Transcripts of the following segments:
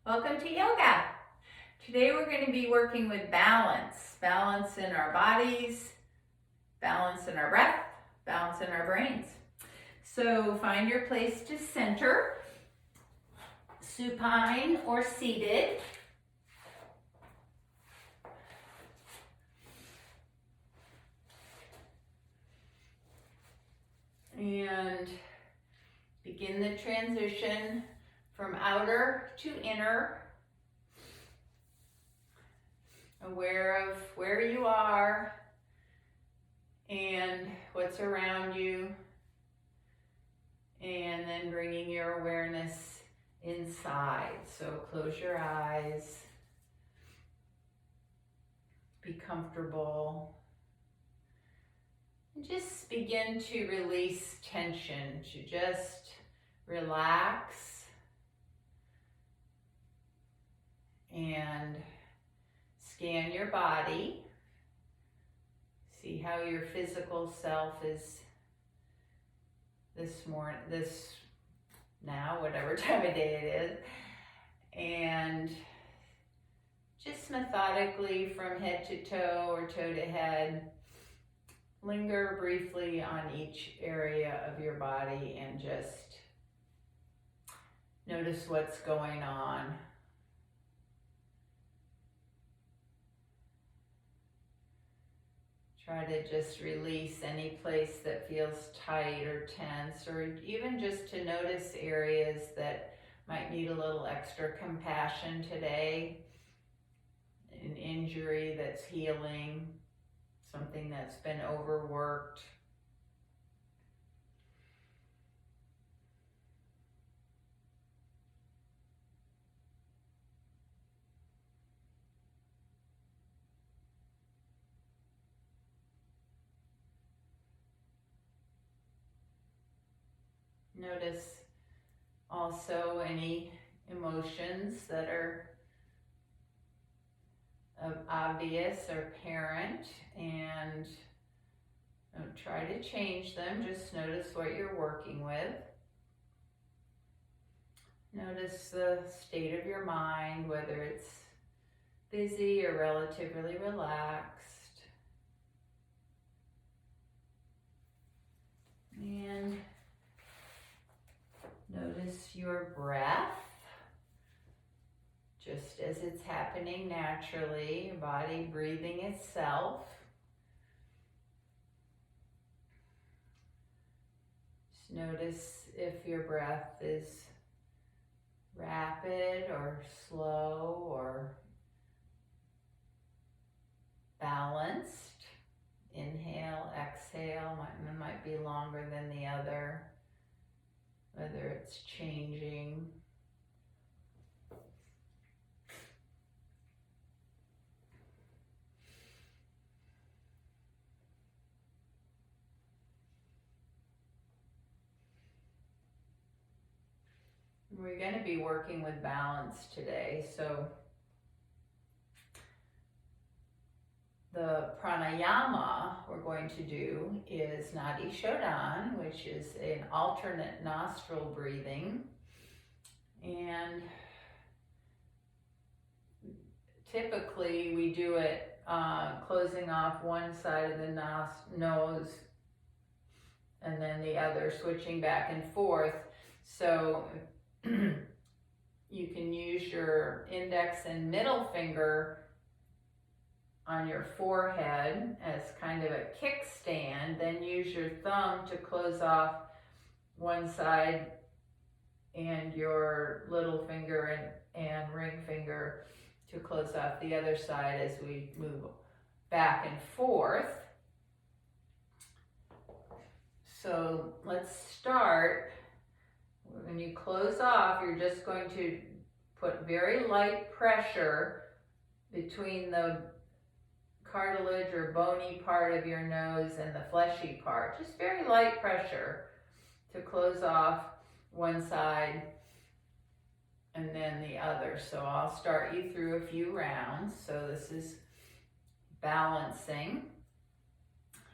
Welcome to yoga. Today we're going to be working with balance. Balance in our bodies, balance in our breath, balance in our brains. So find your place to center, supine or seated. And begin the transition from outer to inner. Aware of where you are and what's around you. And then bringing your awareness inside. So close your eyes. Be comfortable. And just begin to release tension, to just relax and scan your body. See how your physical self is now, whatever time of day it is. And just methodically from head to toe or toe to head, linger briefly on each area of your body and just notice what's going on. Try to just release any place that feels tight or tense, or even just to notice areas that might need a little extra compassion today. An injury that's healing, something that's been overworked. Notice also any emotions that are obvious or apparent, and don't try to change them. Just notice what you're working with. Notice the state of your mind, whether it's busy or relatively relaxed. And notice your breath, just as it's happening naturally, your body breathing itself. Just notice if your breath is rapid or slow or balanced. Inhale, exhale, one might be longer than the other. Whether it's changing. We're going to be working with balance today. So the pranayama we're going to do is Nadi Shodhan, which is an alternate nostril breathing. And typically we do it closing off one side of the nose and then the other, switching back and forth. So you can use your index and middle finger on your forehead as kind of a kickstand, then use your thumb to close off one side and your little finger and ring finger to close off the other side as we move back and forth. So let's start. When you close off, you're just going to put very light pressure between the cartilage or bony part of your nose and the fleshy part. Just very light pressure to close off one side and then the other. So I'll start you through a few rounds. So this is balancing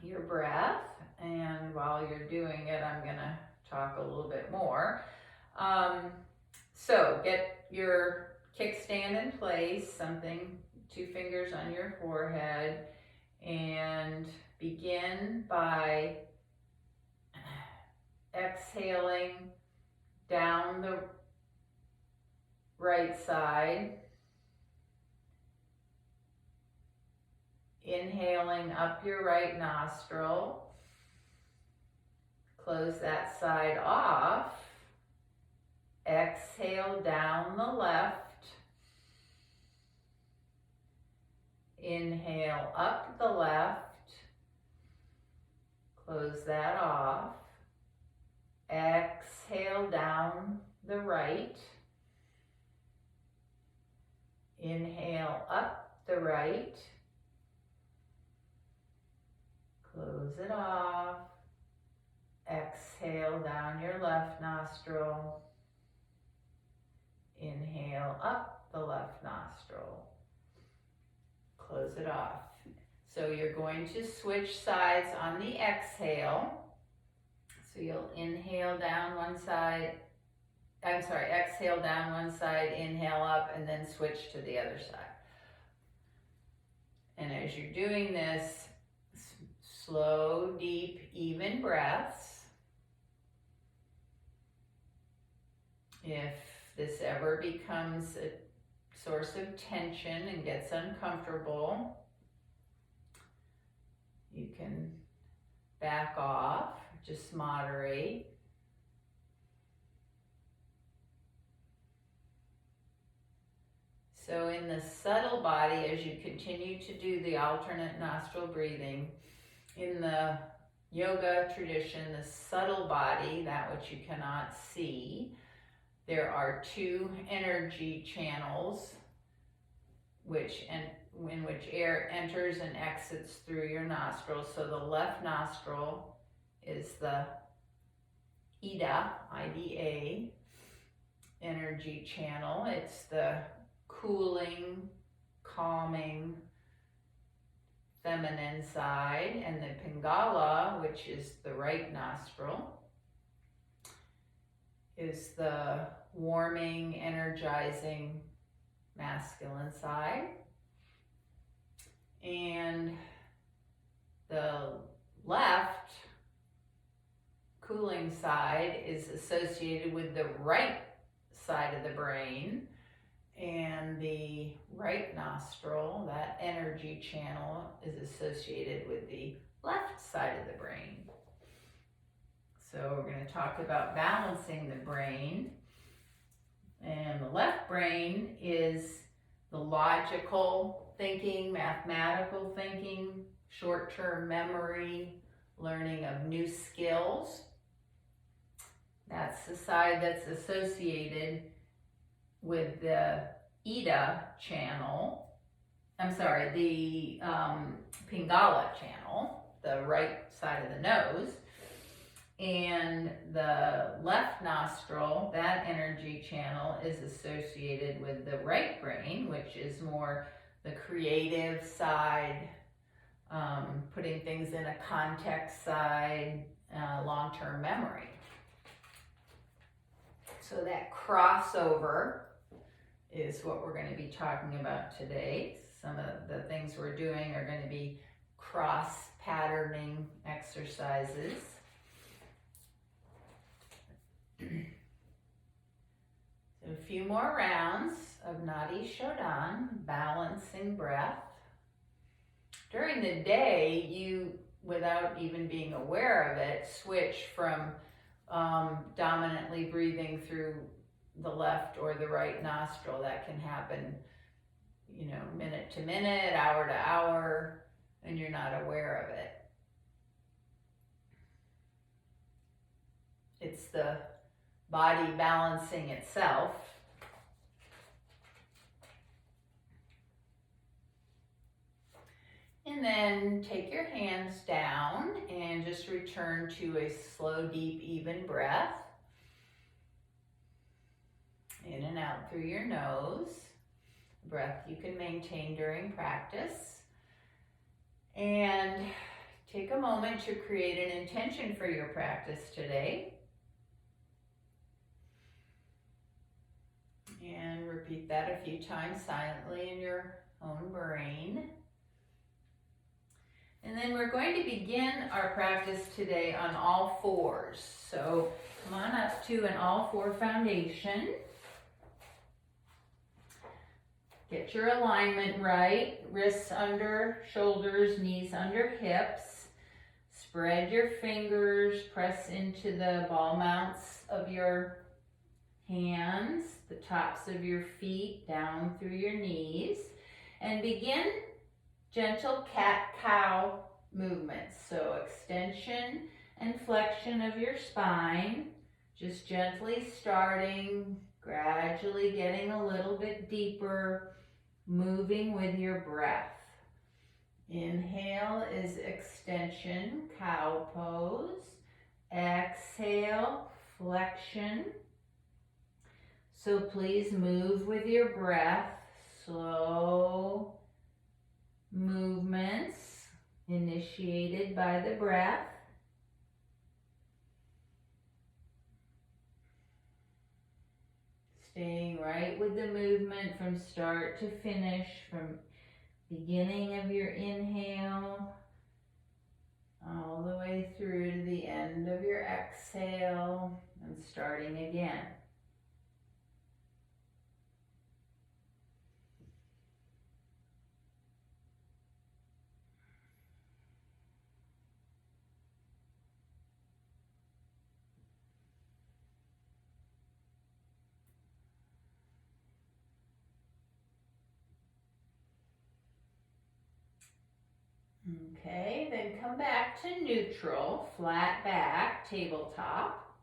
your breath, and while you're doing it, I'm gonna talk a little bit more. So get your kickstand in place, something, 2 fingers on your forehead, and begin by exhaling down the right side, inhaling up your right nostril, close that side off, exhale down the left, inhale up the left, close that off, exhale down the right, inhale up the right, close it off, exhale down your left nostril, inhale up the left nostril, close it off. So you're going to switch sides on the exhale. So you'll inhale down one side, exhale down one side, inhale up, and then switch to the other side. And as you're doing this, slow, deep, even breaths. If this ever becomes a source of tension and gets uncomfortable, you can back off, just moderate. So in the subtle body, as you continue to do the alternate nostril breathing, in the yoga tradition, the subtle body, that which you cannot see, there are 2 energy channels in which air enters and exits through your nostrils. So the left nostril is the Ida, I-D-A, energy channel. It's the cooling, calming, feminine side, and the Pingala, which is the right nostril, is the warming, energizing, masculine side. And the left cooling side is associated with the right side of the brain, and the right nostril, that energy channel, is associated with the left side of the brain. So we're going to talk about balancing the brain. And the left brain is the logical thinking, mathematical thinking, short-term memory, learning of new skills. That's the side that's associated with the Ida channel, the Pingala channel, the right side of the nose. And the left nostril, that energy channel, is associated with the right brain, which is more the creative side, putting things in a context side, long-term memory. So that crossover is what we're going to be talking about today. Some of the things we're doing are going to be cross-patterning exercises. So a few more rounds of Nadi Shodhan, balancing breath. During the day, you, without even being aware of it, switch from dominantly breathing through the left or the right nostril. That can happen, minute to minute, hour to hour, and you're not aware of it. It's the body balancing itself. And then take your hands down and just return to a slow, deep, even breath. In and out through your nose. Breath you can maintain during practice. And take a moment to create an intention for your practice today. And repeat that a few times silently in your own brain. And then we're going to begin our practice today on all fours. So come on up to an all four foundation. Get your alignment right. Wrists under shoulders, knees under hips. Spread your fingers, press into the ball mounts of your hands, the tops of your feet down through your knees, and begin gentle cat-cow movements. So extension and flexion of your spine, just gently starting, gradually getting a little bit deeper, moving with your breath. Inhale is extension, cow pose. Exhale, flexion. So please move with your breath, slow movements initiated by the breath. Staying right with the movement from start to finish, from beginning of your inhale all the way through to the end of your exhale and starting again. Okay, then come back to neutral, flat back, tabletop.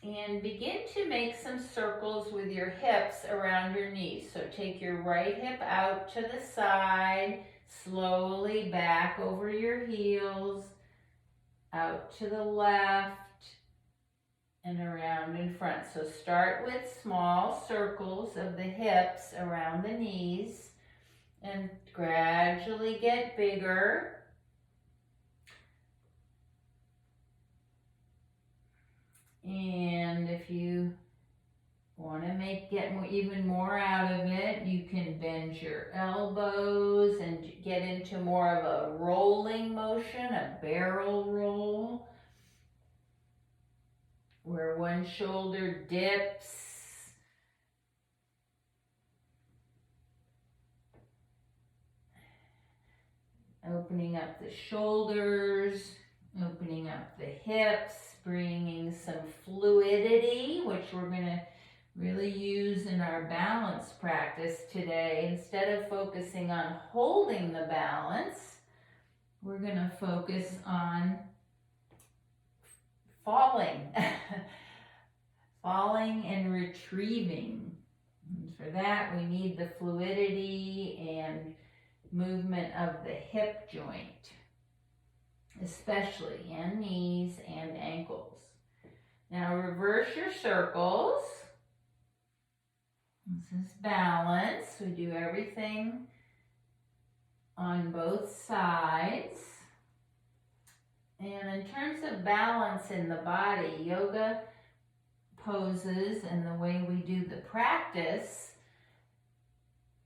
And begin to make some circles with your hips around your knees. So take your right hip out to the side, slowly back over your heels, out to the left, and around in front. So start with small circles of the hips around the knees and gradually get bigger. And if you want to get even more out of it, you can bend your elbows and get into more of a rolling motion, a barrel roll, where one shoulder dips. Opening up the shoulders, opening up the hips, bringing some fluidity, which we're going to really use in our balance practice today. Instead of focusing on holding the balance, we're going to focus on falling, falling and retrieving. And for that, we need the fluidity and movement of the hip joint, especially, and knees and ankles. Now reverse your circles. This is balance. We do everything on both sides. And in terms of balance in the body, yoga poses and the way we do the practice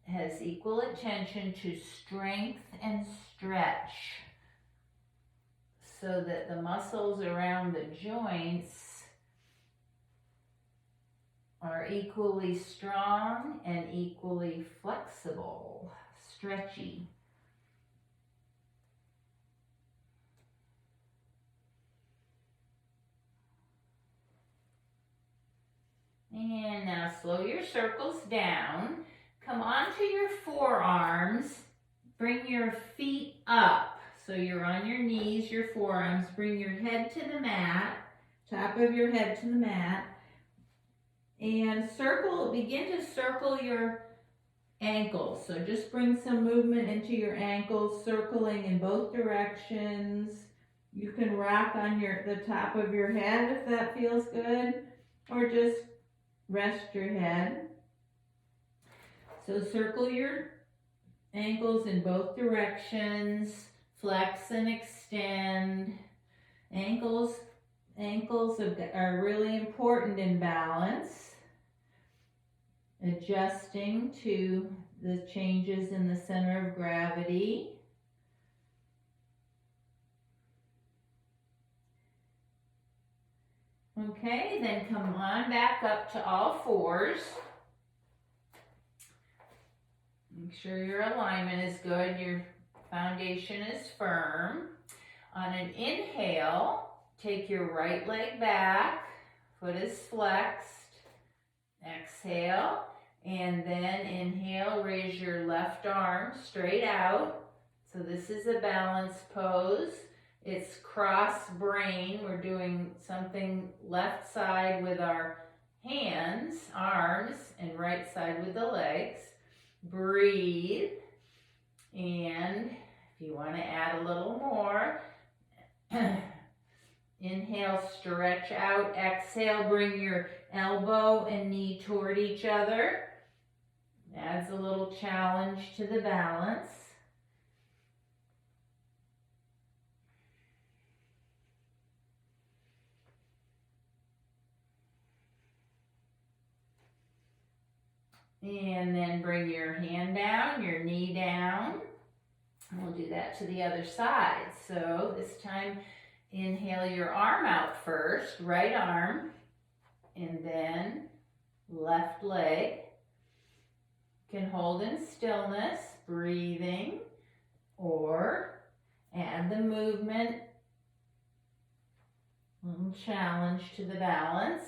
has equal attention to strength and stretch, so that the muscles around the joints are equally strong and equally flexible, stretchy. And now slow your circles down. Come onto your forearms. Bring your feet up. So you're on your knees, your forearms. Bring your head to the mat, top of your head to the mat. And begin to circle your ankles. So just bring some movement into your ankles, circling in both directions. You can rock on the top of your head if that feels good, or just rest your head. So circle your ankles in both directions, flex and extend. Ankles are really important in balance. adjusting to the changes in the center of gravity. Okay, then come on back up to all fours. Make sure your alignment is good, your foundation is firm. On an inhale, take your right leg back, foot is flexed. Exhale, and then inhale, raise your left arm straight out. So this is a balanced pose. It's cross brain. We're doing something left side with our hands, arms, and right side with the legs. Breathe, and if you want to add a little more, inhale, stretch out. Exhale, bring your elbow and knee toward each other. Adds a little challenge to the balance. And then bring your hand down, your knee down. And we'll do that to the other side. So this time, inhale your arm out first, right arm, and then left leg. You can hold in stillness, breathing, or add the movement, little challenge to the balance.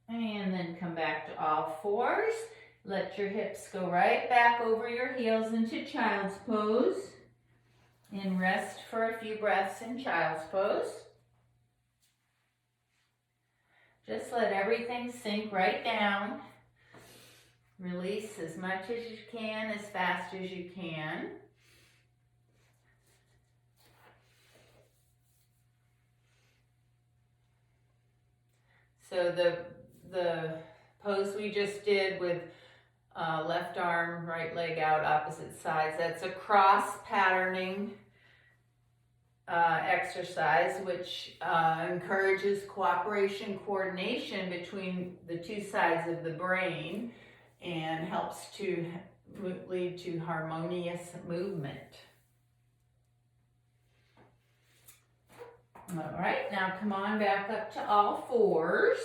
And then come back to all fours. Let your hips go right back over your heels into child's pose. And rest for a few breaths in child's pose. Just let everything sink right down. Release as much as you can, as fast as you can. So the pose we just did with left arm, right leg out, opposite sides, that's a cross patterning exercise, which encourages cooperation, coordination between the two sides of the brain and helps to lead to harmonious movement. All right, now come on back up to all fours.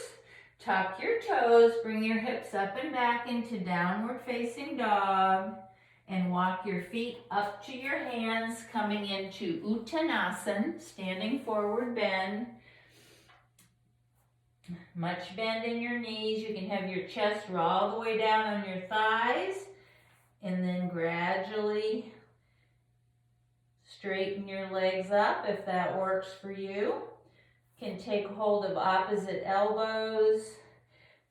Tuck your toes, bring your hips up and back into downward facing dog, and walk your feet up to your hands, coming into Uttanasan, standing forward bend. Much bend in your knees. You can have your chest roll all the way down on your thighs, and then gradually straighten your legs up if that works for you. You can take hold of opposite elbows.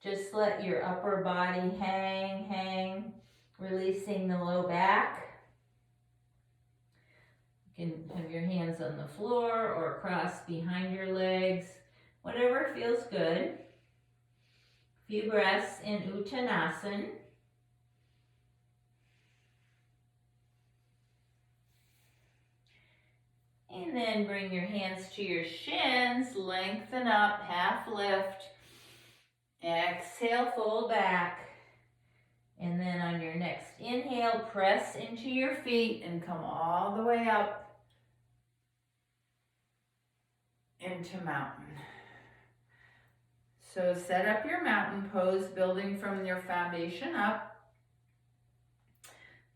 Just let your upper body hang, releasing the low back. You can have your hands on the floor or cross behind your legs, whatever feels good. A few breaths in Uttanasan. And then bring your hands to your shins, lengthen up, half lift. Exhale, fold back. And then on your next inhale, press into your feet and come all the way up into mountain. So set up your mountain pose, building from your foundation up.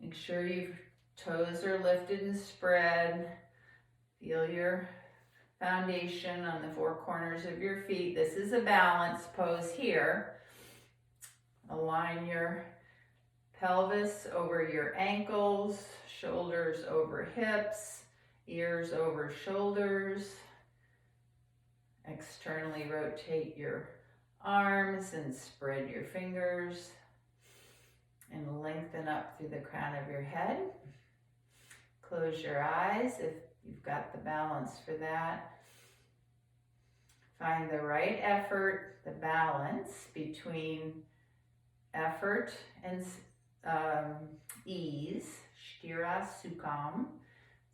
Make sure your toes are lifted and spread. Feel your foundation on the four corners of your feet. This is a balanced pose here. Align your pelvis over your ankles, shoulders over hips, ears over shoulders. Externally rotate your arms and spread your fingers and lengthen up through the crown of your head. Close your eyes if you've got the balance for that. Find the right effort, the balance between effort and ease, Sthira Sukham.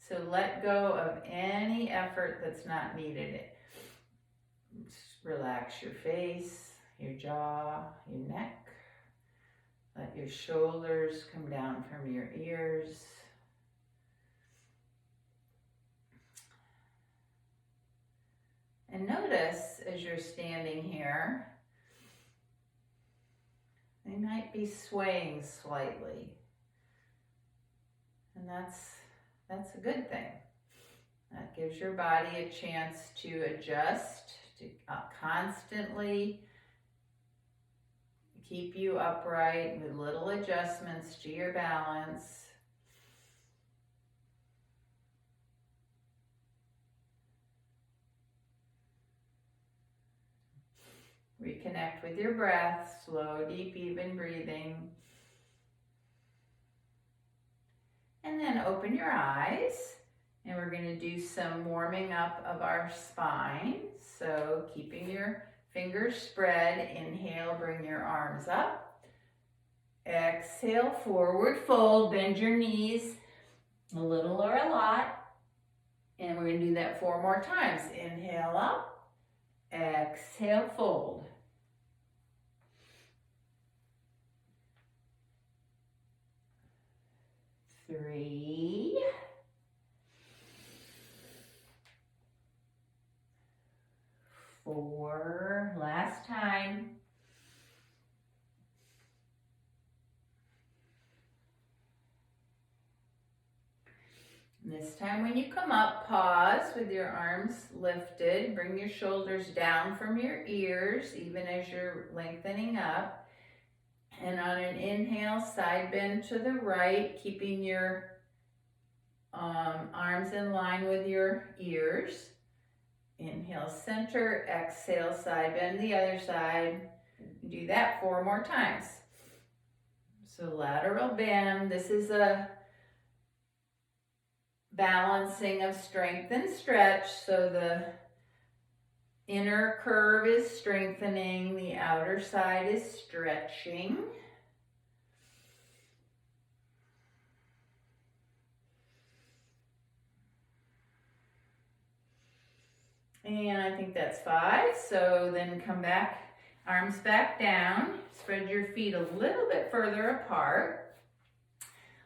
So let go of any effort that's not needed. Just relax your face, your jaw, your neck. Let your shoulders come down from your ears. And notice as you're standing here, they might be swaying slightly. And that's a good thing. That gives your body a chance to adjust, to constantly keep you upright with little adjustments to your balance. Reconnect with your breath, slow, deep, even breathing. And then open your eyes, and we're going to do some warming up of our spine. So keeping your fingers spread, inhale, bring your arms up. Exhale, forward fold, bend your knees a little or a lot. And we're going to do that 4 more times. Inhale up, exhale, fold. 3, 4, last time. 5. This time when you come up, pause with your arms lifted. Bring your shoulders down from your ears, even as you're lengthening up. And on an inhale, side bend to the right, keeping your arms in line with your ears. Inhale, center, exhale, side bend the other side. Do that 4 more times. So lateral bend, this is a balancing of strength and stretch. So the inner curve is strengthening, the outer side is stretching. And I think that's 5. So then come back, arms back down. Spread your feet a little bit further apart.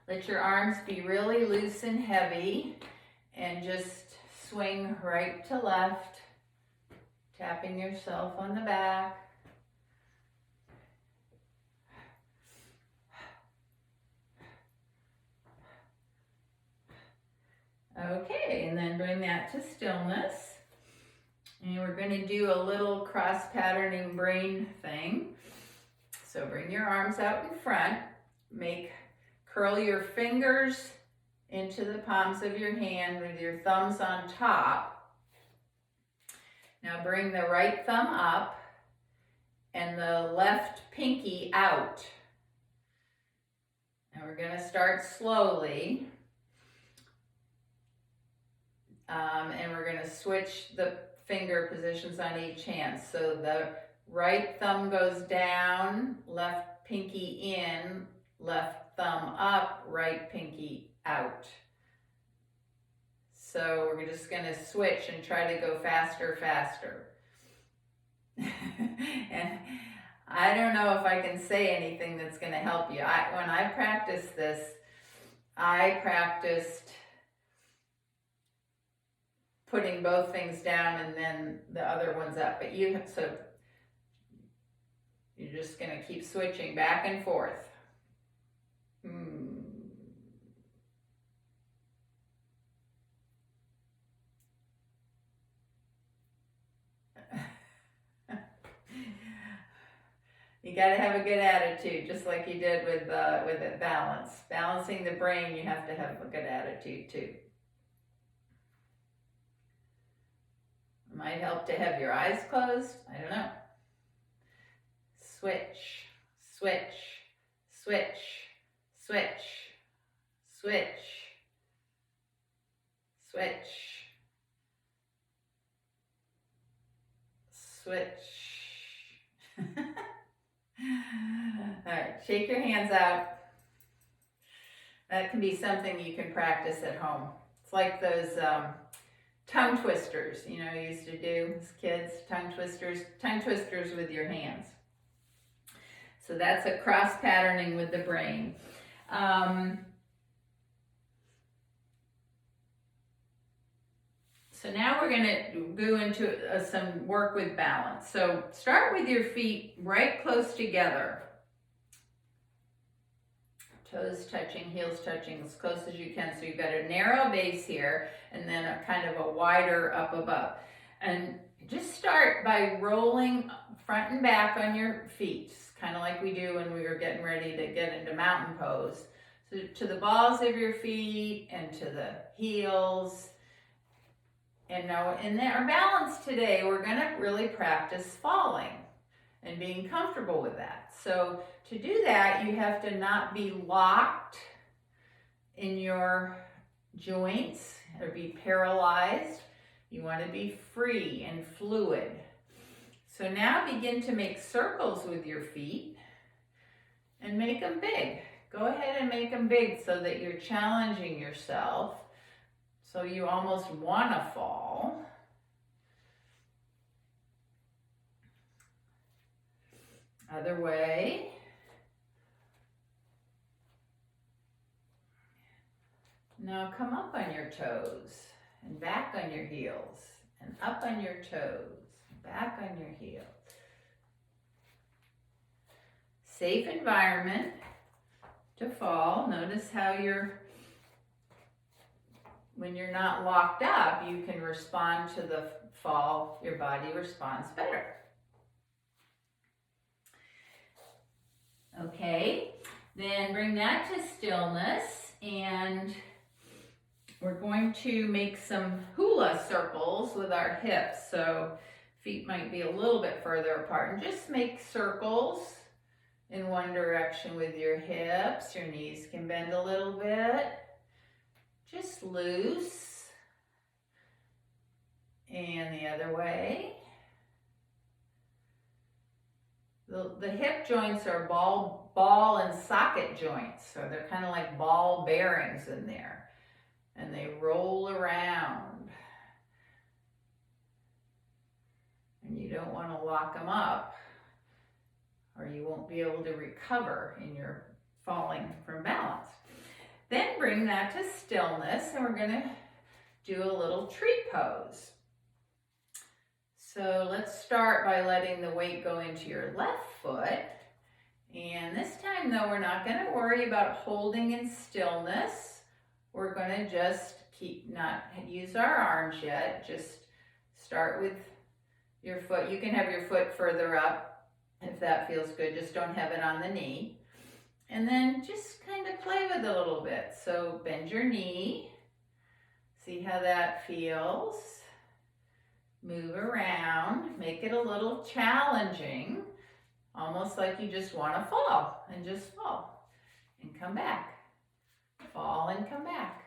Let your arms be really loose and heavy. And just swing right to left, tapping yourself on the back. Okay, and then bring that to stillness. And we're going to do a little cross-patterning brain thing. So bring your arms out in front. Curl your fingers into the palms of your hand with your thumbs on top. Now bring the right thumb up and the left pinky out. And we're going to start slowly. And we're going to switch the finger positions on each hand. So the right thumb goes down, left pinky in, left thumb up, right pinky out. So we're just going to switch and try to go faster, faster. And I don't know if I can say anything that's going to help you. When I practiced this, I practiced putting both things down and then the other ones up. But you're just going to keep switching back and forth. You got to have a good attitude, just like you did with it balance. Balancing the brain, you have to have a good attitude too. It might help to have your eyes closed. I don't know. Switch, switch, switch, switch, switch, switch, switch. All right, shake your hands out. that can be something you can practice at home. It's like those tongue twisters, you know, you used to do as kids, tongue twisters with your hands. So that's a cross patterning with the brain. So now we're going to go into some work with balance. So start with your feet right close together. Toes touching, heels touching as close as you can. So you've got a narrow base here and then a kind of a wider up above. And just start by rolling front and back on your feet, kind of like we do when we were getting ready to get into mountain pose. So to the balls of your feet and to the heels. And now in our balance today, we're going to really practice falling and being comfortable with that. So to do that, you have to not be locked in your joints or be paralyzed. You want to be free and fluid. So now begin to make circles with your feet and make them big. Go ahead and make them big so that you're challenging yourself. So you almost want to fall. Other way. Now come up on your toes and back on your heels and up on your toes, back on your heels. Safe environment to fall. Notice how when you're not locked up, you can respond to the fall. Your body responds better. Okay, then bring that to stillness, and we're going to make some hula circles with our hips. So feet might be a little bit further apart, and just make circles in one direction with your hips. Your knees can bend a little bit. Just loose. And the other way. The hip joints are ball and socket joints. So they're kind of like ball bearings in there. And they roll around. And you don't want to lock them up, or you won't be able to recover in your falling from balance. Then bring that to stillness, and we're going to do a little tree pose. So let's start by letting the weight go into your left foot. And this time, though, we're not going to worry about holding in stillness. We're going to just not use our arms yet. Just start with your foot. You can have your foot further up if that feels good. Just don't have it on the knee. And then just kind of play with it a little bit. So bend your knee. See how that feels. Move around. Make it a little challenging. Almost like you just want to fall. And just fall. And come back. Fall and come back.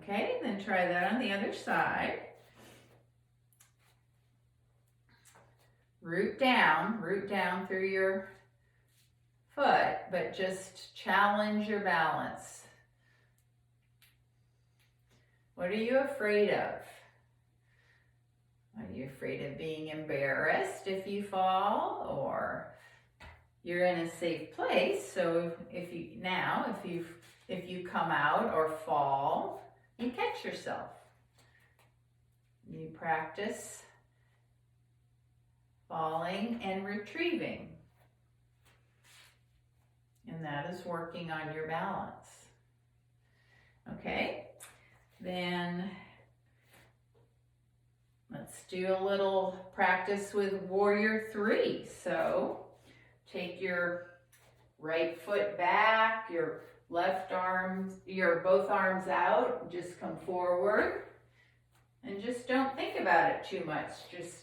Okay, then try that on the other side. Root down through your foot, but just challenge your balance. What are you afraid of? Are you afraid of being embarrassed if you fall, or you're in a safe place? So if you come out or fall, you catch yourself. You practice falling and retrieving. And that is working on your balance. Okay, then let's do a little practice with Warrior 3. So take your right foot back, your left arm, both arms out, just come forward. And just don't think about it too much. Just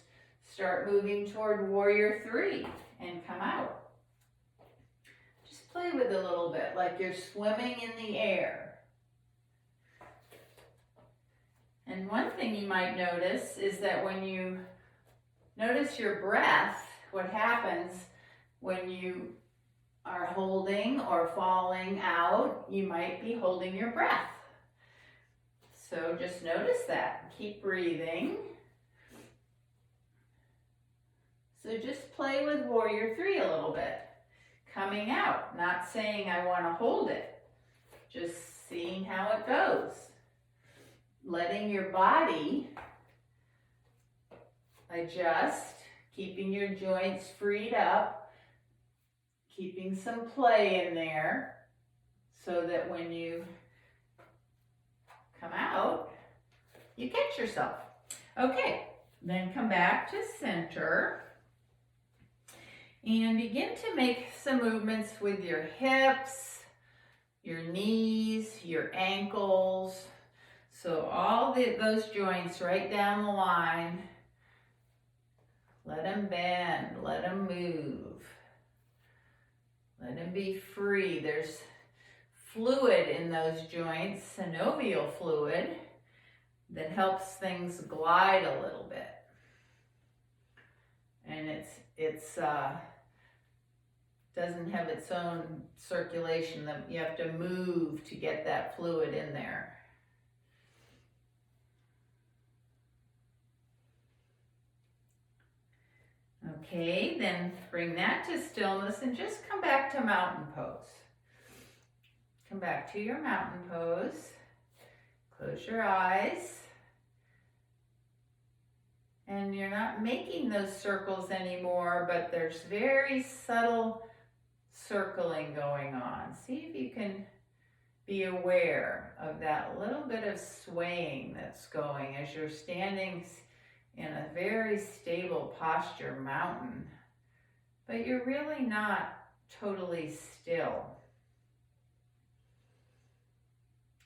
start moving toward Warrior 3 and come out. Just play with it a little bit, like you're swimming in the air. And one thing you might notice is that when you notice your breath, what happens when you are holding or falling out, you might be holding your breath. So just notice that. Keep breathing. So just play with Warrior 3 a little bit. Coming out, not saying I want to hold it, just seeing how it goes. Letting your body adjust, keeping your joints freed up, keeping some play in there so that when you come out, you catch yourself. Okay, then come back to center. And begin to make some movements with your hips, your knees, your ankles. So all those joints right down the line, let them bend, let them move. Let them be free. There's fluid in those joints, synovial fluid, that helps things glide a little bit. And it's doesn't have its own circulation. That you have to move to get that fluid in there. Okay, then bring that to stillness and just come back to mountain pose. Come back to your mountain pose. Close your eyes. And you're not making those circles anymore, but there's very subtle circling going on. See if you can be aware of that little bit of swaying that's going as you're standing in a very stable posture, mountain, but you're really not totally still.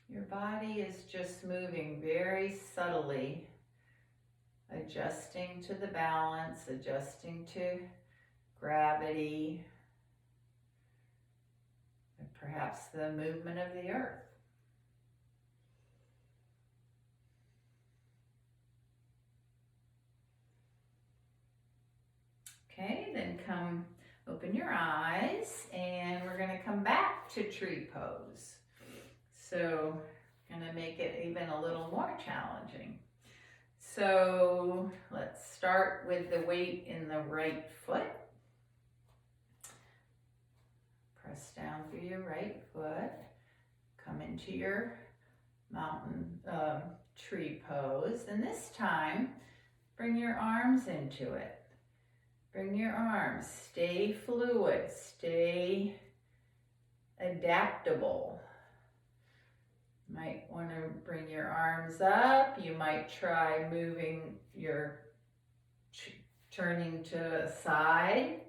Your body is just moving very subtly, adjusting to the balance, adjusting to gravity, and perhaps the movement of the earth. Okay, then come open your eyes, and we're going to come back to tree pose. So I'm going to make it even a little more challenging. So let's start with the weight in the right foot. Press down through your right foot. Come into your mountain tree pose. And this time, bring your arms into it. Bring your arms. Stay fluid. Stay adaptable. Might want to bring your arms up. You might try moving your turning to a side.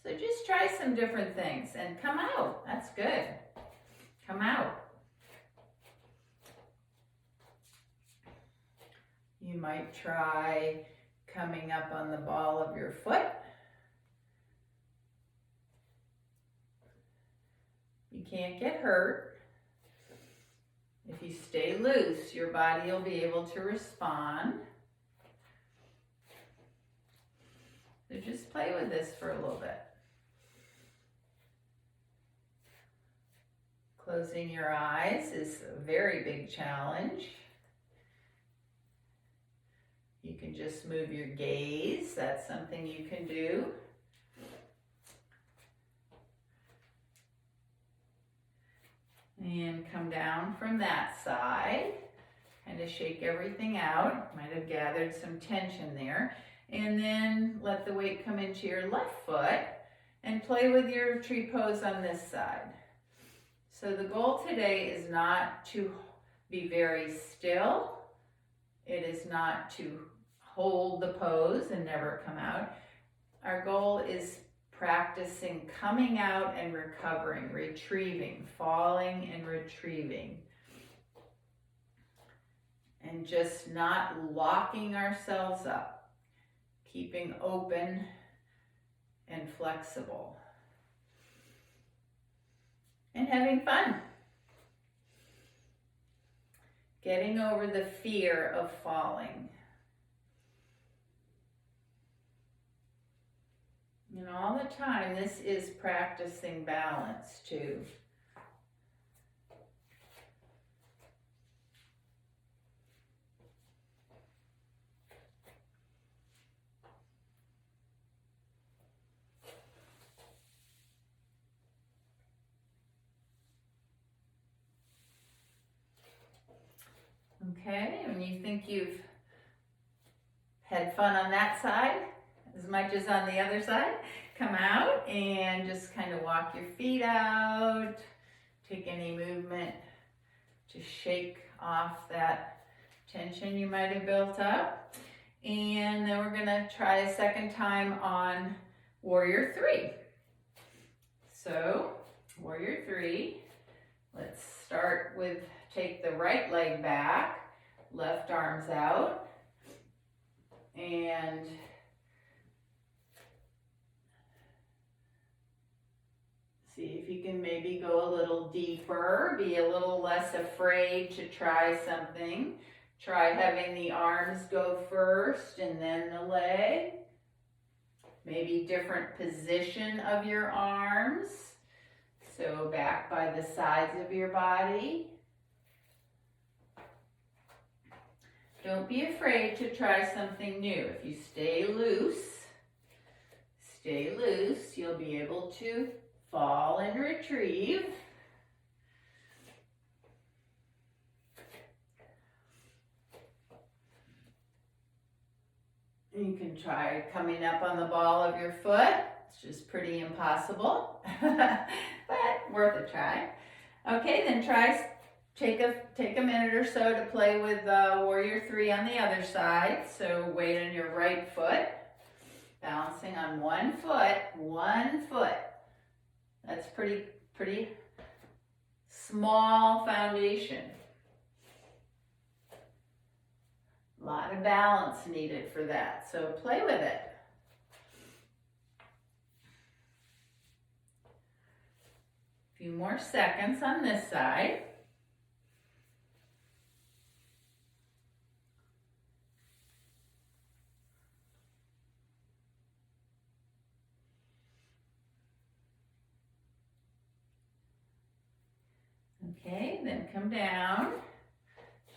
So just try some different things and come out. That's good. Come out. You might try coming up on the ball of your foot. You can't get hurt. If you stay loose, your body will be able to respond. So just play with this for a little bit. Closing your eyes is a very big challenge. You can just move your gaze. That's something you can do. And come down from that side. Kind of shake everything out. Might have gathered some tension there. And then let the weight come into your left foot and play with your tree pose on this side. So the goal today is not to be very still. It is not to hold the pose and never come out. Our goal is practicing coming out and recovering, retrieving, falling and retrieving. And just not locking ourselves up, keeping open and flexible. And having fun. Getting over the fear of falling. And all the time, this is practicing balance too. Okay, when you think you've had fun on that side as much as on the other side, come out and just kind of walk your feet out. Take any movement to shake off that tension you might have built up. And then we're gonna try a second time on Warrior 3. So, Warrior 3, let's start with, take the right leg back, left arm's out, and see if you can maybe go a little deeper, be a little less afraid to try something. Try having the arms go first and then the leg. Maybe different position of your arms. So back by the sides of your body. Don't be afraid to try something new. If you stay loose, you'll be able to fall and retrieve. You can try coming up on the ball of your foot. It's just pretty impossible, but worth a try. Okay, then take a minute or so to play with Warrior 3 on the other side. So weight on your right foot, balancing on one foot. That's pretty small foundation. A lot of balance needed for that, so play with it. A few more seconds on this side. Okay, then come down,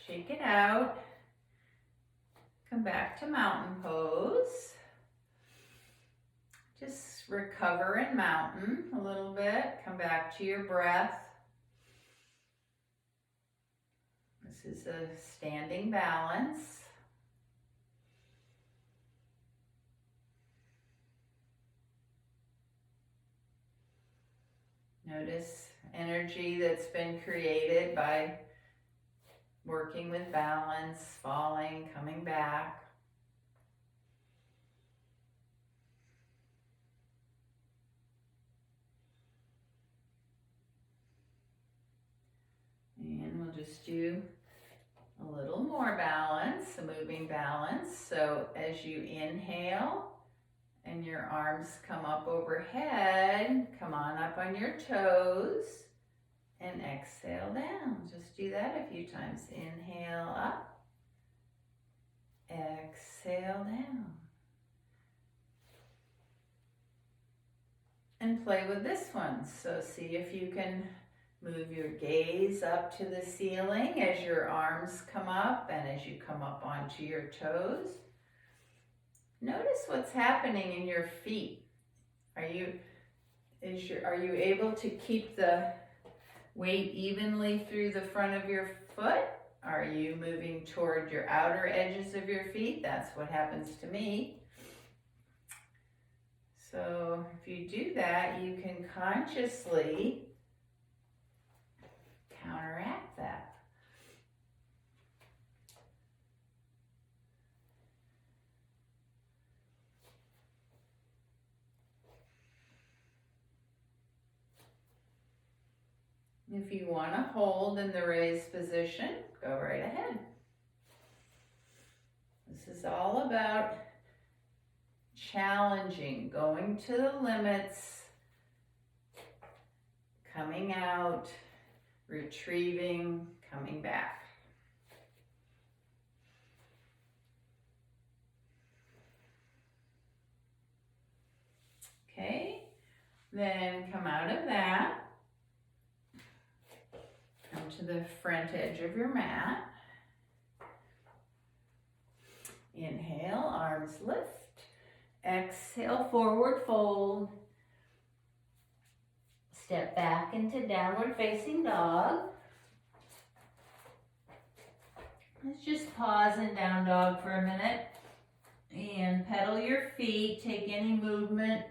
shake it out. Come back to mountain pose. Just recover in mountain a little bit. Come back to your breath. This is a standing balance. Notice energy that's been created by working with balance, falling, coming back. And we'll just do a little more balance, a moving balance. So as you inhale and your arms come up overhead, come on up on your toes. And exhale down. Just do that a few times. Inhale up. Exhale down. And play with this one. So see if you can move your gaze up to the ceiling as your arms come up and as you come up onto your toes. Notice what's happening in your feet. Are you able to keep the weight evenly through the front of your foot? Are you moving toward your outer edges of your feet? That's what happens to me. So if you do that, you can consciously counteract that. If you want to hold in the raised position, go right ahead. This is all about challenging, going to the limits, coming out, retrieving, coming back. Then come out of that. Come to the front edge of your mat. Inhale, arms lift. Exhale, forward fold. Step back into downward facing dog. Let's just pause in down dog for a minute and pedal your feet. Take any movement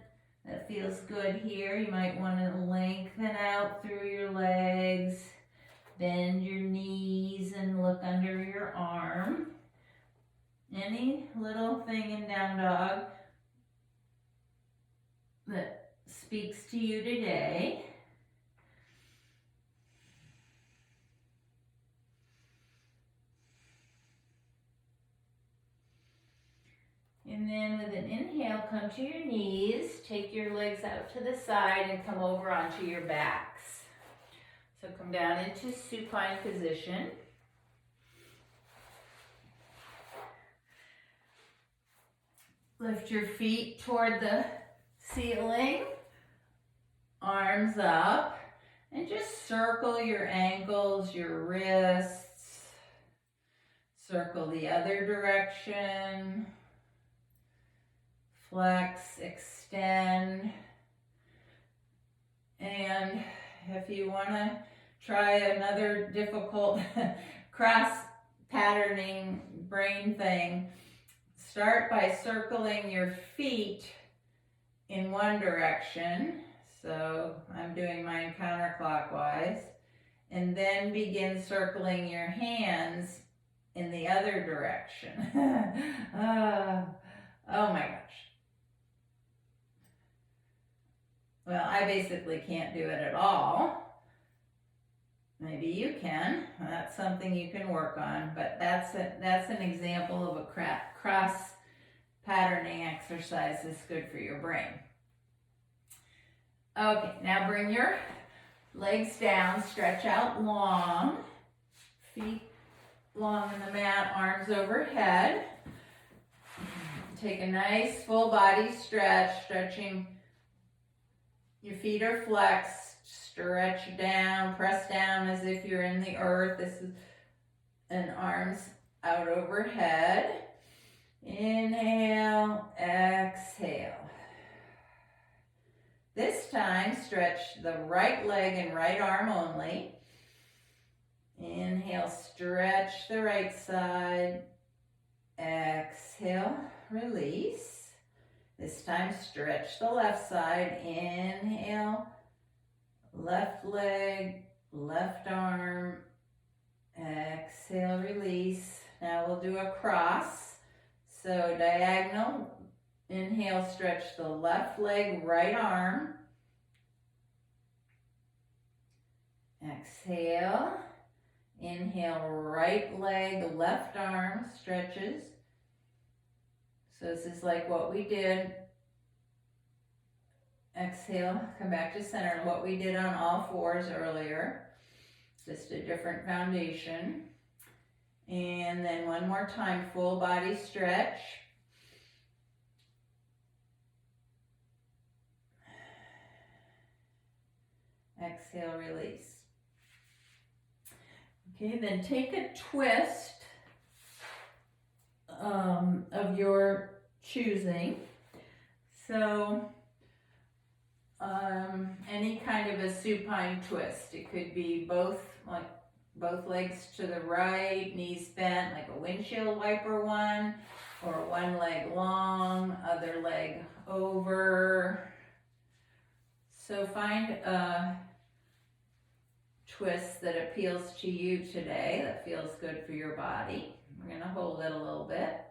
that feels good here. You might want to lengthen out through your legs, bend your knees and look under your arm. Any little thing in down dog that speaks to you today. And then with an inhale, come to your knees, take your legs out to the side and come over onto your backs. So come down into supine position. Lift your feet toward the ceiling, arms up, and just circle your ankles, your wrists. Circle the other direction. Flex, extend, and if you want to try another difficult cross patterning brain thing, start by circling your feet in one direction. So I'm doing mine counterclockwise, and then begin circling your hands in the other direction. Oh my gosh. Well, I basically can't do it at all. Maybe you can. That's something you can work on, but that's an example of a cross patterning exercise that's good for your brain. Okay, now bring your legs down, stretch out long, feet long in the mat, arms overhead. Take a nice full body stretch, stretching. Your feet are flexed, stretch down, press down as if you're in the earth. This is, and arms out overhead. Inhale, exhale. This time, stretch the right leg and right arm only. Inhale, stretch the right side. Exhale, release. This time, stretch the left side. Inhale, left leg, left arm. Exhale, release. Now we'll do a cross. So diagonal. Inhale, stretch the left leg, right arm. Exhale. Inhale, right leg, left arm stretches. So this is like what we did. Exhale, come back to center. What we did on all fours earlier. Just a different foundation. And then one more time, full body stretch. Exhale, release. Okay, then take a twist of your choosing. So any kind of a supine twist. It could be both legs to the right, knees bent, like a windshield wiper one, or one leg long, other leg over. So find a twist that appeals to you today, that feels good for your body. We're going to hold it a little bit.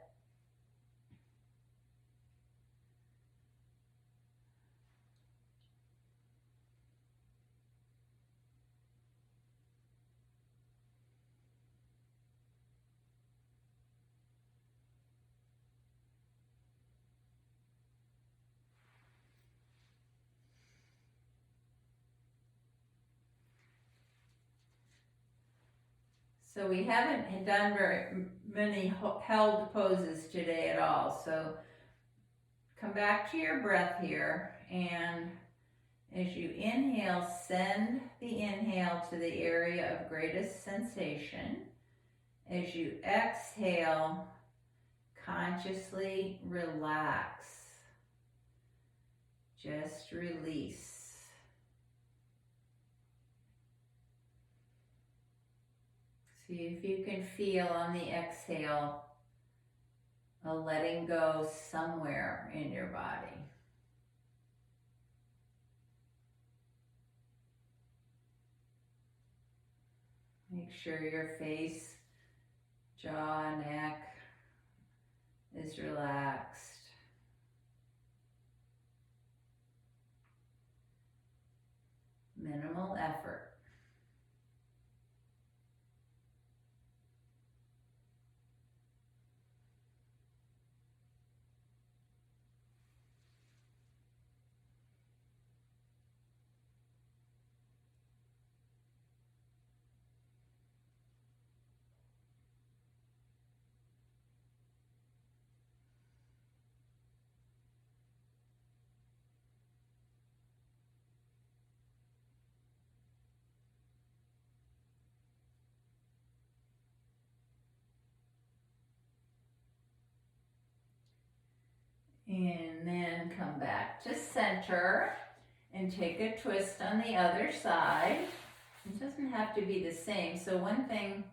So we haven't done very many held poses today at all. So come back to your breath here and As you inhale, send the inhale to the area of greatest sensation. As you exhale, consciously relax. Just release. See if you can feel on the exhale a letting go somewhere in your body. Make sure your face, jaw, neck is relaxed. Minimal effort. And then come back to center and take a twist on the other side. It doesn't have to be the same. So one thing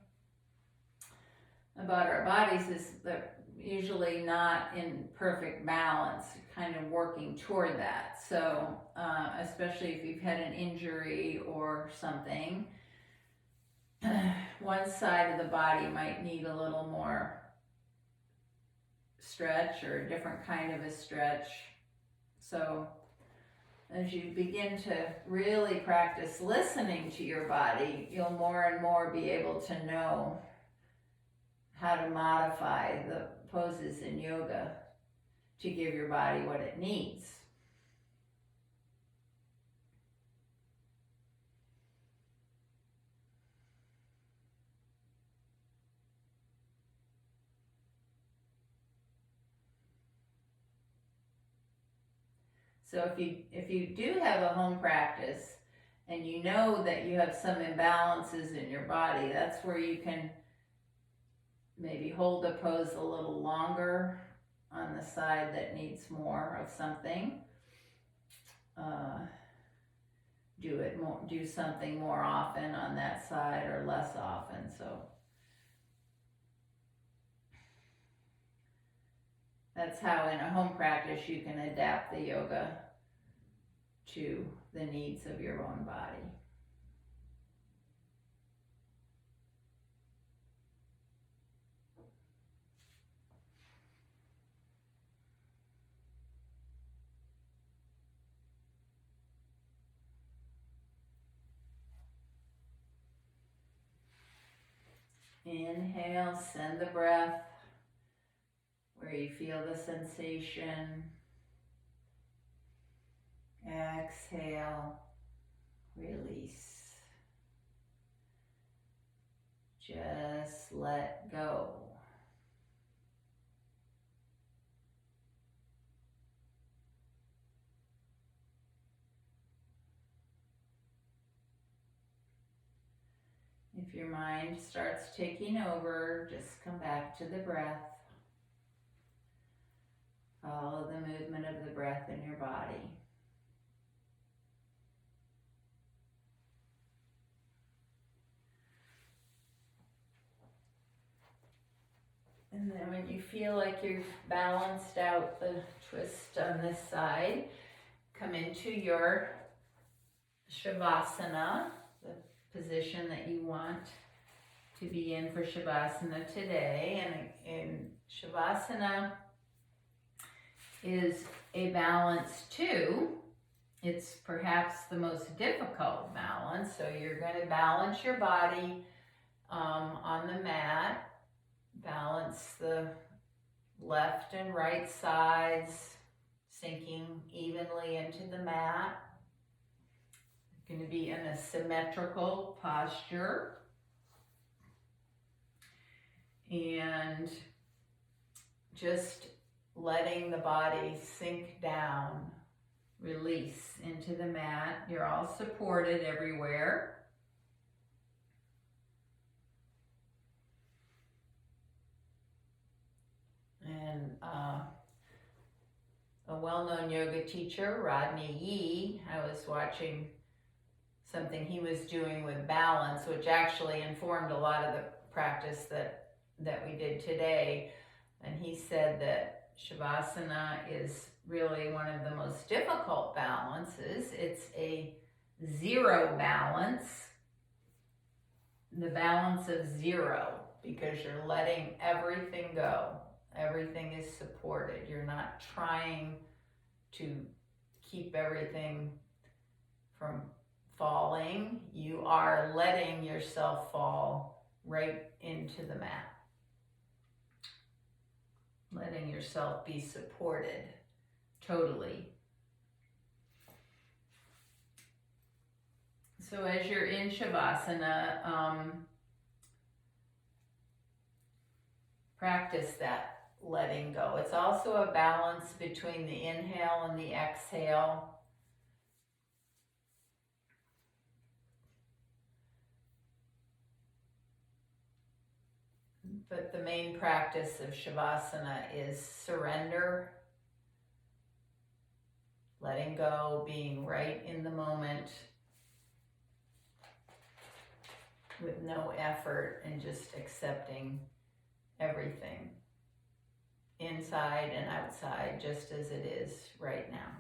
about our bodies is that usually not in perfect balance, kind of working toward that. So especially if you've had an injury or something, one side of the body might need a little more stretch or a different kind of a stretch. So as you begin to really practice listening to your body, you'll more and more be able to know how to modify the poses in yoga to give your body what it needs. So if you do have a home practice and you know that you have some imbalances in your body, that's where you can maybe hold the pose a little longer on the side that needs more of something. Do something more often on that side or less often. So that's how in a home practice you can adapt the yoga to the needs of your own body. Inhale, send the breath where you feel the sensation. Exhale, release. Just let go. If your mind starts taking over, just come back to the breath. Follow the movement of the breath in your body. And then when you feel like you've balanced out the twist on this side, come into your Shavasana, the position that you want to be in for Shavasana today. And Shavasana is a balance too. It's perhaps the most difficult balance. So you're going to balance your body on the mat. Balance the left and right sides, sinking evenly into the mat. You're going to be in a symmetrical posture. And just letting the body sink down, Release into the mat. You're all supported everywhere. And a well-known yoga teacher, Rodney Yee, I was watching something he was doing with balance, which actually informed a lot of the practice that we did today. And he said that Shavasana is really one of the most difficult balances. It's a zero balance, the balance of zero, because you're letting everything go. Everything is supported. You're not trying to keep everything from falling. You are letting yourself fall right into the mat. Letting yourself be supported totally. So as you're in Shavasana, practice that letting go. It's also a balance between the inhale and the exhale. But the main practice of Shavasana is surrender, letting go, being right in the moment with no effort and just accepting everything, inside and outside, just as it is right now.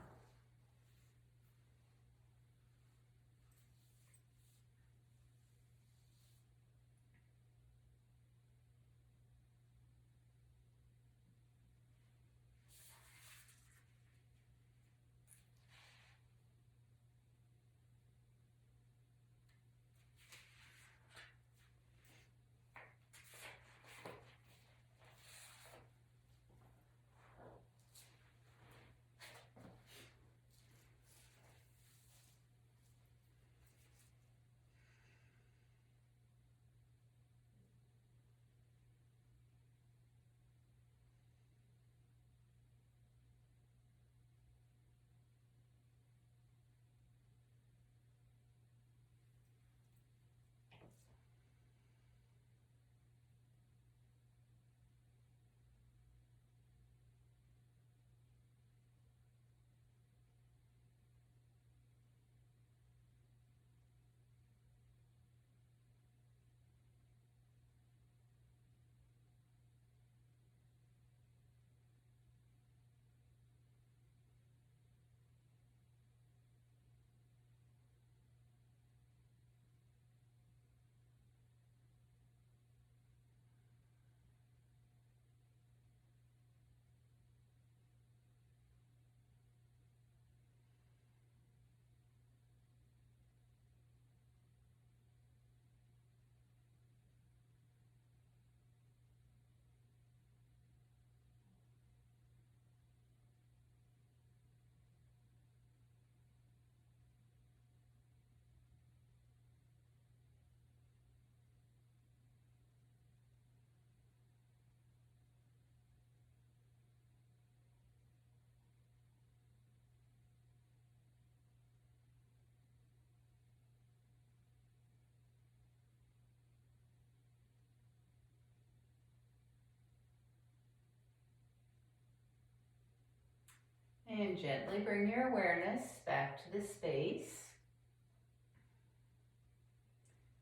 And gently bring your awareness back to the space.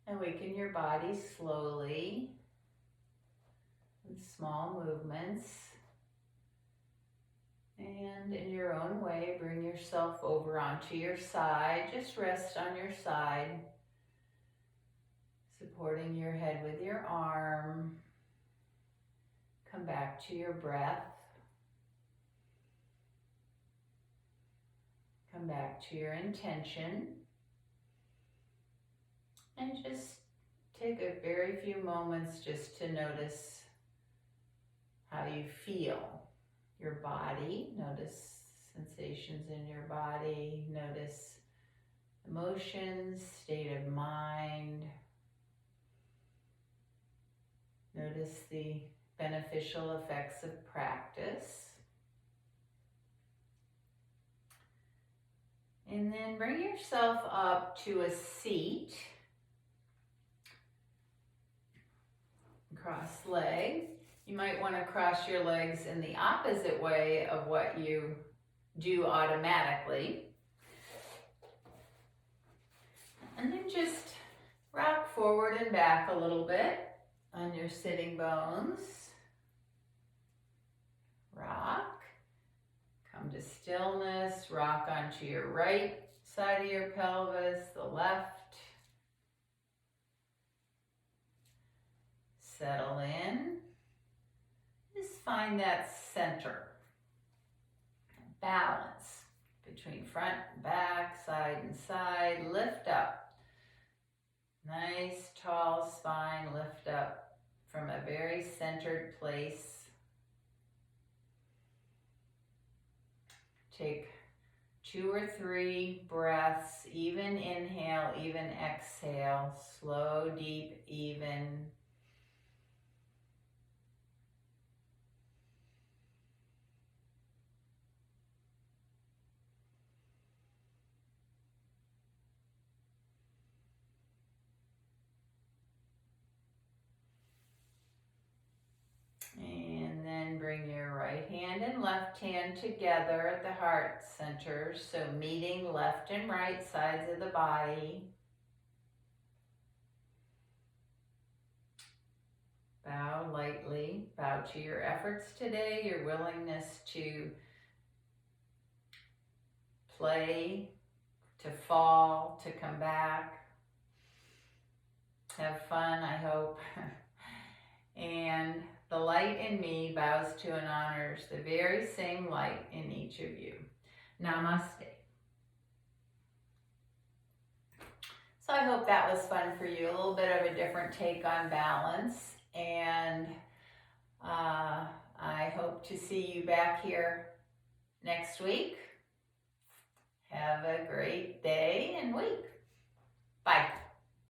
Awaken your body slowly with small movements. And in your own way, bring yourself over onto your side. Just rest on your side, supporting your head with your arm. Come back to your breath. Come back to your intention. And just take a very few moments just to notice how you feel. Your body, notice sensations in your body, notice emotions, state of mind. Notice the beneficial effects of practice. And then bring yourself up to a seat. Cross legs. You might want to cross your legs in the opposite way of what you do automatically. And then just rock forward and back a little bit on your sitting bones. Rock. Come to stillness. Rock onto your right side of your pelvis, the left. Settle in. Just find that center. Balance between front and back, side and side. Lift up. Nice tall spine. Lift up from a very centered place. Take 2 or 3 breaths. Even inhale, even exhale. Slow, deep, even. And then bring your right hand and left hand together at the heart center. So meeting left and right sides of the body. Bow lightly. Bow to your efforts today, your willingness to play, to fall, to come back. Have fun, I hope. And the light in me bows to and honors the very same light in each of you. Namaste. So I hope that was fun for you, a little bit of a different take on balance. And I hope to see you back here next week. Have a great day.